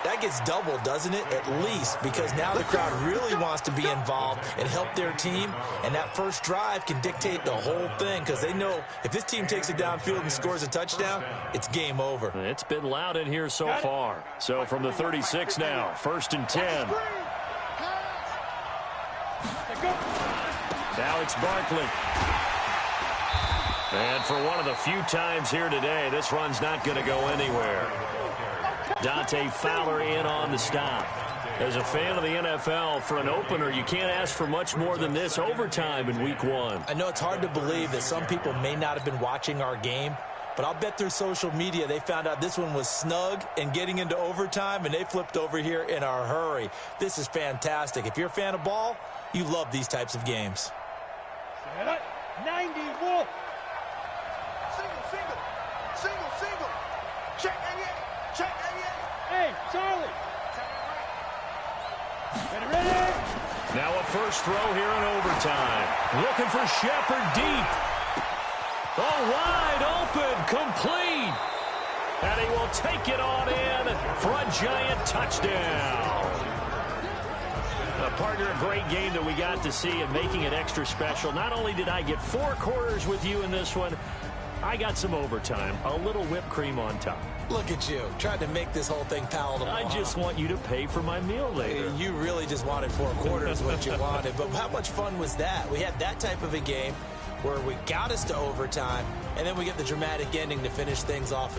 that gets doubled, doesn't it? At least, because now the crowd really wants to be involved and help their team, and that first drive can dictate the whole thing because they know if this team takes it downfield and scores a touchdown, it's game over. It's been loud in here so far. So from the 36 now, 1st and 10. Alex Barkley. And for one of the few times here today, this run's not going to go anywhere. Dante Fowler in on the stop. As a fan of the NFL, for an opener, you can't ask for much more than this overtime in Week 1. I know it's hard to believe that some people may not have been watching our game, but I'll bet through social media they found out this one was snug and getting into overtime, and they flipped over here in a hurry. This is fantastic. If you're a fan of ball, you love these types of games. 90 Wolf. Single. Check 88. Check 88. Hey, Charlie. Ready. Now a first throw here in overtime. Looking for Shepard deep. Oh, wide open, complete. And he will take it on in for a giant touchdown. Partner, a great game that we got to see and making it extra special. Not only did I get 4 quarters with you in this one, I got some overtime, a little whipped cream on top. Look at you, trying to make this whole thing palatable. I just want you to pay for my meal later. You really just wanted 4 quarters what you wanted, but how much fun was that? We had that type of a game where we got us to overtime, and then we get the dramatic ending to finish things off.